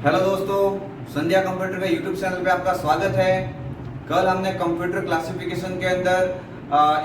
Hello दोस्तों, संध्या computer के YouTube channel पे आपका स्वागत है। कल हमने कंप्यूटर क्लासिफिकेशन के अंदर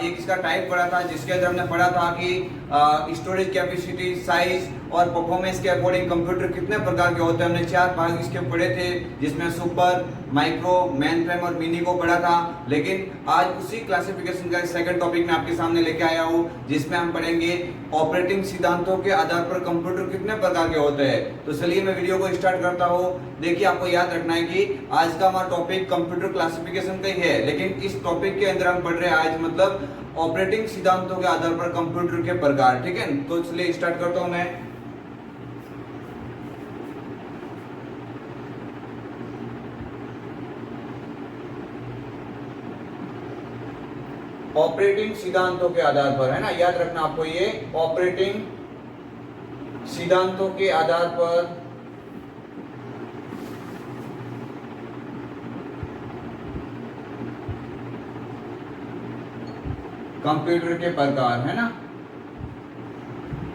एक इसका टाइप पढ़ा था, जिसके अंदर हमने पढ़ा था कि स्टोरेज कैपेसिटी, साइज और परफॉर्मेंस के अकॉर्डिंग कंप्यूटर कितने प्रकार के होते हैं। हमने 4 भाग इसके पढ़े थे, जिसमें सुपर, माइक्रो, मेन फ्रेम और मिनी को पढ़ा था। लेकिन आज उसी क्लासिफिकेशन का सेकंड टॉपिक मैं आपके सामने लेके आया हूँ, जिसमें हम पढ़ेंगे ऑपरेटिंग सिद्धांतों के आधार पर कंप्यूटर कितने प्रकार के होते हैं। तो चलिए मैं वीडियो को स्टार्ट करता हूँ। देखिए, आपको याद रखना है कि आज का हमारा टॉपिक कंप्यूटर क्लासिफिकेशन का ही है, लेकिन इस टॉपिक के अंदर हम पढ़ रहे हैं आज मतलब ऑपरेटिंग सिद्धांतों के आधार पर कंप्यूटर के प्रकार। ठीक है, तो चलिए स्टार्ट करता हूं मैं। ऑपरेटिंग सिद्धांतों के आधार पर, है ना, याद रखना आपको, ये ऑपरेटिंग सिद्धांतों के आधार पर कंप्यूटर के प्रकार, है ना,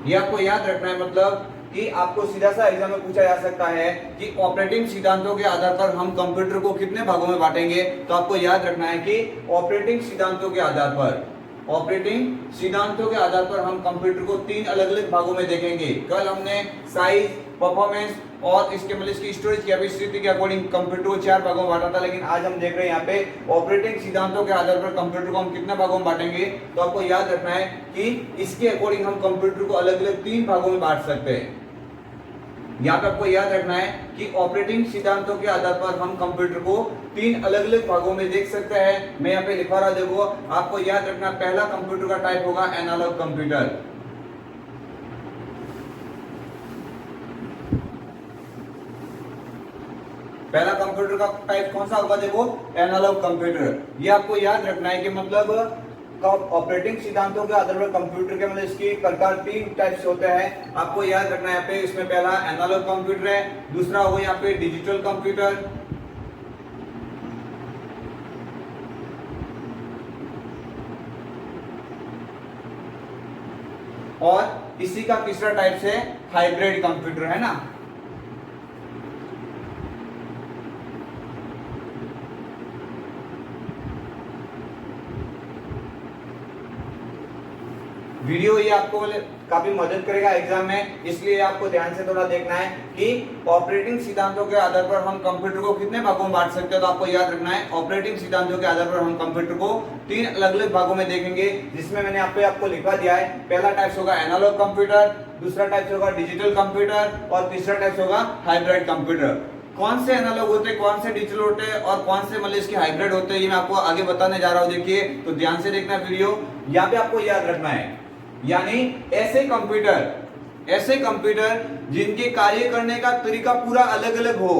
ये आपको याद रखना है। मतलब कि आपको सीधा सा एग्जाम में पूछा जा सकता है कि ऑपरेटिंग सिद्धांतों के आधार पर हम कंप्यूटर को कितने भागों में बांटेंगे। तो आपको याद रखना है कि ऑपरेटिंग सिद्धांतों के आधार पर, ऑपरेटिंग सिद्धांतों के आधार पर हम कंप्यूटर को 3 अलग अलग भागों में देखेंगे। कल हमने साइज, परफॉर्मेंस और इसके मतलब इसकी स्टोरेज कैपेसिटी के अकॉर्डिंग कंप्यूटर को 4 भागों में बांटा था। लेकिन आज हम देख रहे हैं यहाँ पे ऑपरेटिंग सिद्धांतों के आधार पर कंप्यूटर को हम कितने भागों में बांटेंगे। तो आपको याद रखना है कि इसके अकॉर्डिंग हम कंप्यूटर को अलग अलग 3 भागों में बांट सकते हैं। यहाँ पे आपको याद रखना है कि ऑपरेटिंग सिद्धांतों के आधार पर हम कंप्यूटर को 3 अलग अलग भागों में देख सकते हैं। मैं यहाँ पे लिखवा रहा हूं, देखो आपको याद रखना, पहला कंप्यूटर का टाइप होगा एनालॉग कंप्यूटर। पहला कंप्यूटर का टाइप कौन सा होगा, देखो एनालॉग कंप्यूटर। ये आपको याद रखना है कि मतलब ऑपरेटिंग सिद्धांतों के आधार पर कंप्यूटर के मतलब इसकी प्रकार 3 टाइप से होते हैं। आपको याद रखना है यहाँ पे, इसमें पहला एनालॉग कंप्यूटर है, दूसरा होगा यहाँ पे डिजिटल कंप्यूटर, और इसी का तीसरा टाइप से हाइब्रिड कंप्यूटर, है ना। वीडियो ये आपको काफी मदद करेगा एग्जाम में, इसलिए आपको ध्यान से थोड़ा देखना है कि ऑपरेटिंग सिद्धांतों के आधार पर हम कंप्यूटर को कितने भागों में बांट सकते हैं। तो आपको याद रखना है ऑपरेटिंग सिद्धांतों के आधार पर हम कंप्यूटर को 3 अलग अलग भागों में देखेंगे, जिसमें मैंने आपको लिखवा दिया है। पहला टाइप होगा एनालॉग कंप्यूटर, दूसरा टाइप होगा डिजिटल कंप्यूटर और तीसरा टाइप होगा हाइब्रिड कंप्यूटर। कौन से एनालॉग होते हैं, कौन से डिजिटल होते हैं और कौन से मतलब इसके हाइब्रिड होते हैं, ये मैं आपको आगे बताने जा रहा हूँ। देखिए, तो ध्यान से देखना वीडियो। यहाँ पे आपको याद रखना है, यानी ऐसे कंप्यूटर जिनके कार्य करने का तरीका पूरा अलग अलग हो,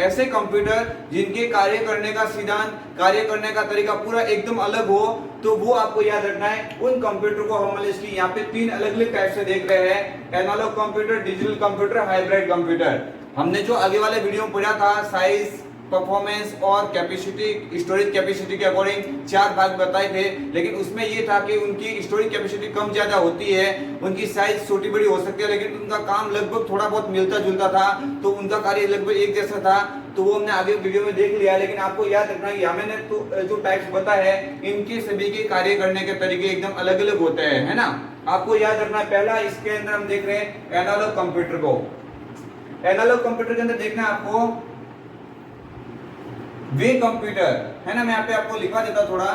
ऐसे कंप्यूटर जिनके कार्य करने का सिद्धांत, कार्य करने का तरीका पूरा एकदम अलग हो, तो वो आपको याद रखना है। उन कंप्यूटर को हम इसकी यहाँ पे 3 अलग अलग टाइप से देख रहे हैं, analog computer, digital computer, hybrid computer. हमने जो आगे वाले वीडियो में पढ़ा था, साइज, परफॉर्मेंस और कैपेसिटी, स्टोरेज कैपेसिटी के अकॉर्डिंग 4 भाग बताए थे। लेकिन उसमें ये था कि उनकी स्टोरेज कैपेसिटी कम ज्यादा होती है, उनकी साइज छोटी बड़ी हो सकती है, लेकिन उनका काम लगभग थोड़ा बहुत मिलता जुलता था, तो उनका कार्य लगभग एक जैसा था। तो वो हमने आगे वीडियो में देख लिया। लेकिन आपको याद रखना है, मैंने तो जो टाइप्स बताया है, इनके सभी के कार्य करने के तरीके एकदम अलग अलग होते हैं, है ना। आपको याद रखना है, पहला इसके अंदर हम देख रहे हैं एनालॉग कंप्यूटर को। एनालॉग कंप्यूटर के अंदर देखना है आपको वे कंप्यूटर, है ना, मैं यहाँ पे आपको लिखा देता थोड़ा,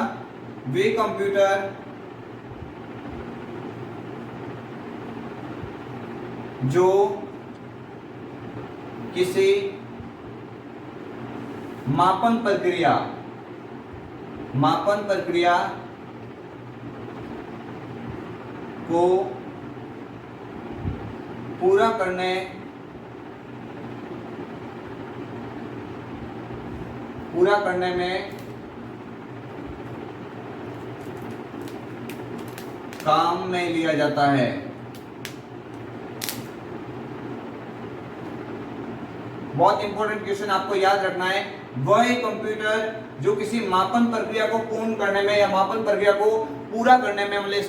वे कंप्यूटर जो किसी मापन प्रक्रिया को पूरा करने में काम में लिया जाता है। बहुत इंपॉर्टेंट क्वेश्चन आपको याद रखना है, वह कंप्यूटर जो किसी मापन प्रक्रिया को पूर्ण करने में या मापन प्रक्रिया को पूरा करने में मतलब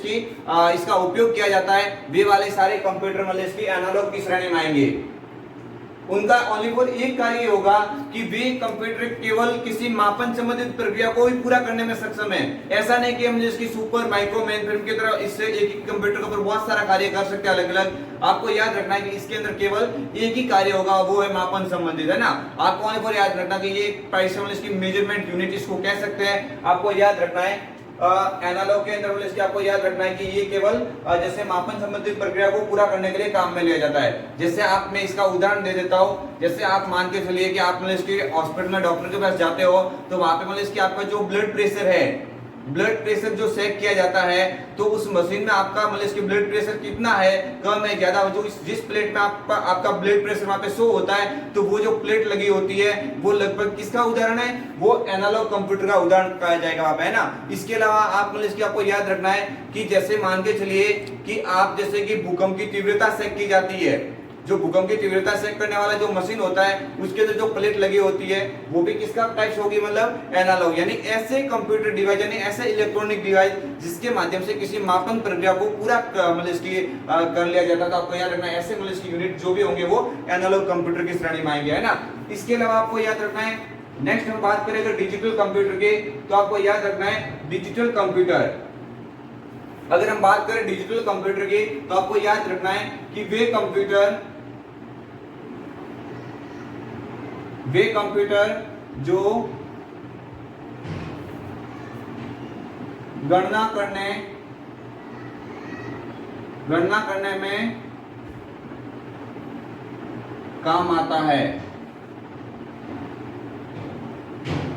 इसका उपयोग किया जाता है, वे वाले सारे कंप्यूटर मतलब इसकी एनालॉग की श्रेणी में आएंगे। उनका ओनली फॉर एक कार्य होगा कि वे कंप्यूटर केवल किसी मापन संबंधित प्रक्रिया को ही पूरा करने में सक्षम है। ऐसा नहीं कि हम इसकी सुपर माइक्रो मेन फ्रेम की तरह इससे एक ही कंप्यूटर के ऊपर बहुत सारा कार्य कर सकते हैं अलग अलग। आपको याद रखना है कि इसके अंदर केवल एक ही कार्य होगा, वो है मापन संबंधित, है ना। आपको ओनली फॉर याद रखना कि ये पैरामीटर इसकी मेजरमेंट यूनिट इसको कह सकते हैं। आपको याद रखना है एनालॉग के अंदर इसके आपको याद रखना है कि ये केवल जैसे मापन संबंधित प्रक्रिया को पूरा करने के लिए काम में लिया जाता है। जैसे आप, मैं इसका उदाहरण दे देता हूँ। जैसे आप मान के चलिए कि आप मतलब इसके हॉस्पिटल में डॉक्टर के पास जाते हो, तो वहां पे मतलब इसकी आपका जो ब्लड प्रेशर है, ब्लड प्रेशर जो चेक किया जाता है, तो उस मशीन में आपका मतलब इसकी ब्लड प्रेशर कितना है, कम है, ज्यादा, जो जिस प्लेट में आपका ब्लड प्रेशर वहां पे शो होता है, तो वो जो प्लेट लगी होती है वो लगभग किसका उदाहरण है, वो एनालॉग कंप्यूटर का उदाहरण कहा जाएगा वहां पे, है ना। इसके अलावा आप मतलब इसकी आपको याद रखना है कि जैसे मान के चलिए कि आप जैसे कि भूकंप की तीव्रता चेक की जाती है, जो भूकंप की तीव्रता चेक करने वाला जो मशीन होता है उसके अंदर जो प्लेट लगी होती है वो भी किसका टाइप होगी, मतलब एनालॉग। यानी ऐसे कंप्यूटर डिवाइस, यानी ऐसे इलेक्ट्रॉनिक डिवाइस जिसके माध्यम से किसी मापन प्रक्रिया को पूरा मतलब इसकी कर लिया जाता है। तो आपको याद रखना है ऐसे मतलब इसकी यूनिट जो भी होंगे वो एनालॉग कंप्यूटर की श्रेणी में आएंगे, है ना। इसके अलावा आपको याद रखना है, नेक्स्ट हम बात करें अगर डिजिटल कंप्यूटर की, तो आपको याद रखना है डिजिटल कंप्यूटर। अगर हम बात करें डिजिटल कंप्यूटर की, तो आपको याद रखना है कि वे कंप्यूटर जो गणना करने में काम आता है,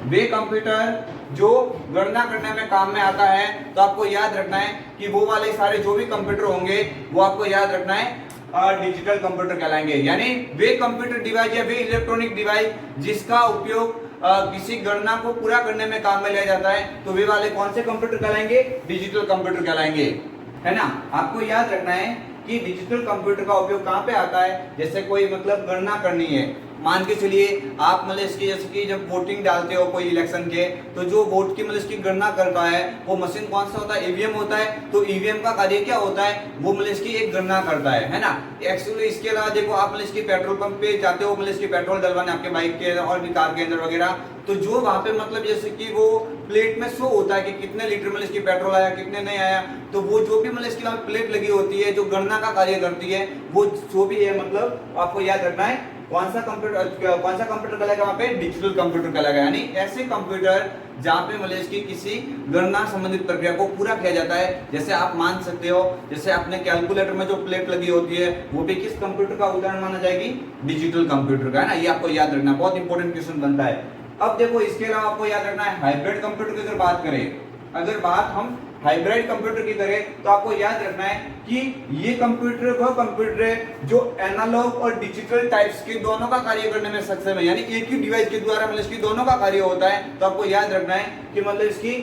वे कंप्यूटर जो गणना करने में काम में आता है, तो आपको याद रखना है कि वो वाले सारे जो भी कंप्यूटर होंगे वो आपको याद रखना है डिजिटल कंप्यूटर कहलाएंगे। यानी वे कंप्यूटर डिवाइस या वे इलेक्ट्रॉनिक डिवाइस जिसका उपयोग किसी गणना को पूरा करने में काम में लिया जाता है, तो वे वाले कौन से कंप्यूटर कहलाएंगे, डिजिटल कंप्यूटर कहलाएंगे, है ना। आपको याद रखना है कि डिजिटल कंप्यूटर का उपयोग कहां पे आता है, जैसे कोई मतलब गणना करनी है, मान के चलिए आप मतलब इसकी जैसे कि जब वोटिंग डालते हो कोई इलेक्शन के, तो जो वोट की मतलब इसकी गणना करता है वो मशीन कौन सा होता है, ईवीएम होता है। तो ईवीएम का कार्य क्या होता है, वो मतलब इसकी एक गणना करता है ना। एक्चुअली इसके अलावा देखो आप मतलब इसकी पेट्रोल पंप पे जाते हो मतलब इसकी पेट्रोल डलवाने आपके बाइक के और भी कार के अंदर वगैरह, तो जो वहां पे मतलब जैसे कि वो प्लेट में शो होता है कि कितने लीटर मतलब इसकी पेट्रोल आया, कितने नहीं आया, तो वो जो भी मतलब इसकी प्लेट लगी होती है जो गणना का कार्य करती है, वो जो भी है मतलब आपको याद रखना है कौन सा कंप्यूटर कहलाएगा, वहां पे डिजिटल कंप्यूटर कहलाएगा। यानी ऐसे कंप्यूटर जहां पे मतलब इसकी किसी गणना संबंधित प्रक्रिया को पूरा किया जाता है। जैसे आप मान सकते हो, जैसे अपने कैलकुलेटर में जो प्लेट लगी होती है वो भी किस कंप्यूटर का उदाहरण माना जाएगी, डिजिटल कंप्यूटर का, है ना। ये आपको याद रखना, बहुत इंपॉर्टेंट क्वेश्चन बनता है। अब देखो इसके अलावा आपको याद रखना है हाइब्रिड कंप्यूटर की अगर बात करें, अगर बात हम हाइब्रिड कंप्यूटर की करें, तो आपको याद रखना है कि ये कंप्यूटर वह कंप्यूटर है जो एनालॉग और डिजिटल टाइप्स के दोनों का कार्य करने में सक्षम है। यानी एक ही डिवाइस के द्वारा मतलब इसकी दोनों का कार्य होता है। तो आपको याद रखना है कि मतलब इसकी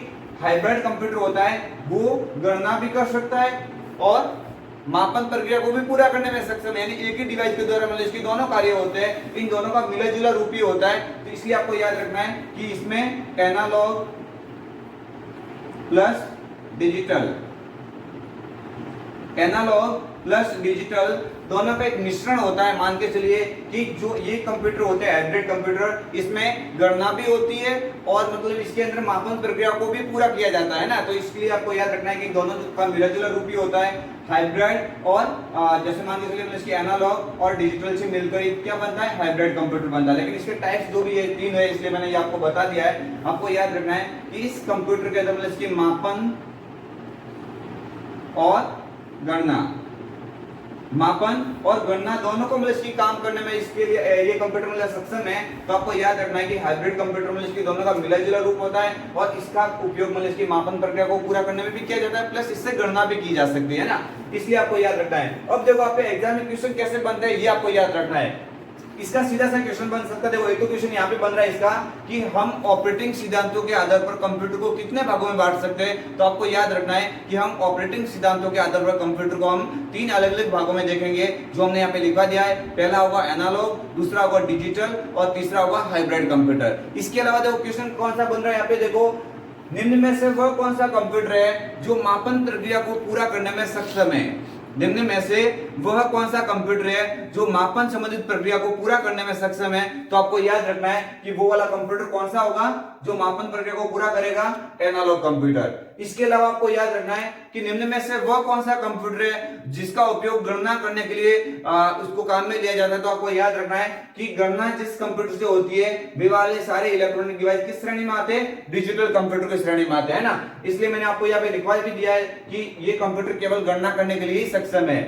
हाइब्रिड कंप्यूटर होता है वो गणना भी कर सकता है और मापन प्रक्रिया को भी पूरा करने में सक्षम है। यानी एक ही डिवाइस के द्वारा मतलब इसके दोनों कार्य होते हैं, इन दोनों का मिला जुला रूप ही होता है। तो इसलिए आपको याद रखना है कि इसमें analog plus digital, analog plus digital दोनों का एक मिश्रण होता है। मान के चलिए कि जो ये कंप्यूटर होते हैं हाइब्रिड कंप्यूटर, इसमें गणना भी होती है और मतलब इसके अंदर मापन प्रक्रिया को भी पूरा किया जाता है ना। तो इसलिए आपको याद रखना है कि दोनों का मिला जुला रूप ही होता है हाइब्रिड, और जैसे मान के चलिए इसकी एनालॉग और डिजिटल से मिलकर क्या बनता है, हाइब्रिड कंप्यूटर बनता है। लेकिन इसके टाइप्स जो भी है 3 है, इसलिए मैंने ये आपको बता दिया है। आपको याद रखना है कि इस कंप्यूटर के अंदर इसकी मापन और गणना, मापन और गणना दोनों को मतलब इसकी काम करने में इसके लिए ये कंप्यूटर मतलब सक्षम है। तो आपको याद रखना है कि हाइब्रिड कंप्यूटर मतलब इसकी दोनों का मिला जुला रूप होता है और इसका उपयोग मतलब इसकी मापन प्रक्रिया को पूरा करने में भी किया जाता है, प्लस इससे गणना भी की जा सकती है ना। इसलिए आपको याद रखना है। अब देखो आप एग्जाम में क्वेश्चन कैसे बनते हैं ये आपको याद रखना है। इसका सीधा सा क्वेश्चन बन सकता है, देखो एक तो क्वेश्चन यहाँ पे बन रहा है इसका कि हम ऑपरेटिंग सिद्धांतों के आधार पर कंप्यूटर को कितने भागों में बांट सकते हैं। तो आपको याद रखना है कि हम ऑपरेटिंग सिद्धांतों के आधार पर कंप्यूटर को हम 3 अलग अलग भागों में देखेंगे, जो हमने यहाँ पे लिखा दिया है। पहला होगा एनालॉग, दूसरा होगा डिजिटल और तीसरा होगा हाइब्रिड कंप्यूटर। इसके अलावा देखो क्वेश्चन कौन सा बन रहा है यहाँ पे, देखो निम्न में से वह कौन सा कंप्यूटर है जो मापन प्रक्रिया को पूरा करने में सक्षम है। निम्न में से वह कौन सा कंप्यूटर है जो मापन संबंधित प्रक्रिया को पूरा करने में सक्षम है? तो आपको याद रखना है कि वो वाला कंप्यूटर कौन सा होगा जो मापन प्रक्रिया को पूरा करेगा, एनालॉग कंप्यूटर। इसके अलावा आपको याद रखना है कि निम्न में से वह कौन सा कंप्यूटर है जिसका उपयोग गणना करने के लिए उसको काम में लिया जाता है। तो आपको याद रखना है कि गणना जिस कंप्यूटर से होती है वे वाले सारे इलेक्ट्रॉनिक डिवाइस किस श्रेणी में आते हैं? डिजिटल कंप्यूटर की श्रेणी में आते हैं ना। इसलिए मैंने आपको यहाँ पे लिखवा भी दिया है कि ये कंप्यूटर केवल गणना करने के लिए ही सक्षम है।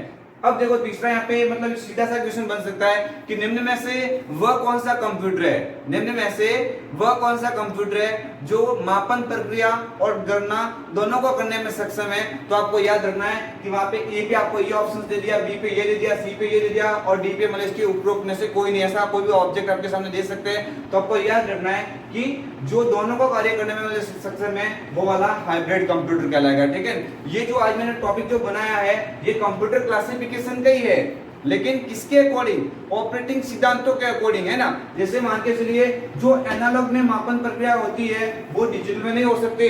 अब देखो तीसरा यहाँ पे मतलब सीधा सा क्वेश्चन बन सकता है कि निम्न में से वह कौन सा कंप्यूटर है, निम्न में से वह कौन सा कंप्यूटर है जो मापन प्रक्रिया और गणना दोनों को करने में सक्षम है। तो आपको याद रखना है कि वहां पे ए पे आपको ये ऑप्शन दे दिया, बी पे ये दे दिया, सी पे ये दे दिया और डी पे मतलब इसके उपरोक्त में से कोई नहीं, ऐसा कोई भी ऑब्जेक्ट आपके सामने दे सकते हैं। तो आपको याद रखना है कि जो दोनों को कार्य करने में सक्षम है वो वाला हाइब्रिड कंप्यूटर कहलाएगा। ठीक है, ये जो आज मैंने टॉपिक जो बनाया है ये कंप्यूटर क्लासिफिकेशन का ही है, लेकिन किसके अकॉर्डिंग? ऑपरेटिंग सिद्धांतों के अकॉर्डिंग, है ना। जैसे मान के चलिए जो एनालॉग में मापन प्रक्रिया होती है वो डिजिटल में नहीं हो सकती,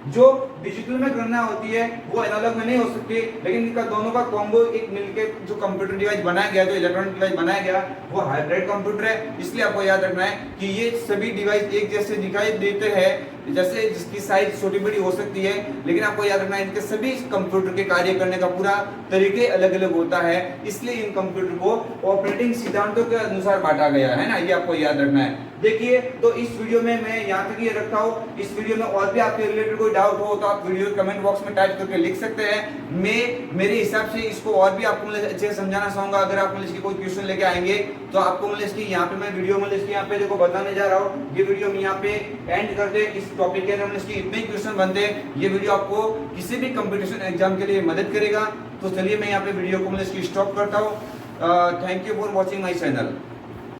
जो डिजिटल में गणना होती है वो एनालॉग में नहीं हो सकती, लेकिन इनका दोनों का कॉम्बो एक मिलके जो कंप्यूटर डिवाइस बनाया गया, जो इलेक्ट्रॉनिक डिवाइस बनाया गया वो हाइब्रिड कंप्यूटर है। इसलिए आपको याद रखना है कि ये सभी डिवाइस एक जैसे दिखाई देते हैं, जैसे जिसकी साइज छोटी बड़ी हो सकती है, लेकिन आपको याद रखना है इनके सभी कंप्यूटर के कार्य करने का पूरा तरीके अलग अलग होता है। इसलिए इन कंप्यूटर को ऑपरेटिंग सिद्धांतों के अनुसार बांटा गया है ना, ये आपको याद रखना है। देखिए तो इस वीडियो में मैं यहाँ तक ये रखता हूँ। इस वीडियो में और भी आपके रिलेटेड कोई डाउट हो तो आप वीडियो कमेंट बॉक्स में टाइप करके लिख सकते हैं। मैं मेरे हिसाब से इसको और भी आपको अच्छे से समझाना चाहूंगा। अगर आप इसकी कोई क्वेश्चन लेके आएंगे तो आपको इसकी यहाँ पे मैं वीडियो में इसकी यहाँ पे देखो बताने जा रहा हूँ। ये वीडियो में यहाँ पे एंड कर दे, इस टॉपिक के अंदर इसकी इतने क्वेश्चन बनते हैं। ये वीडियो आपको किसी भी कंपटीशन एग्जाम के लिए मदद करेगा। तो चलिए मैं यहाँ पे वीडियो को इसकी स्टॉप करता हूँ। Thank you for watching my channel.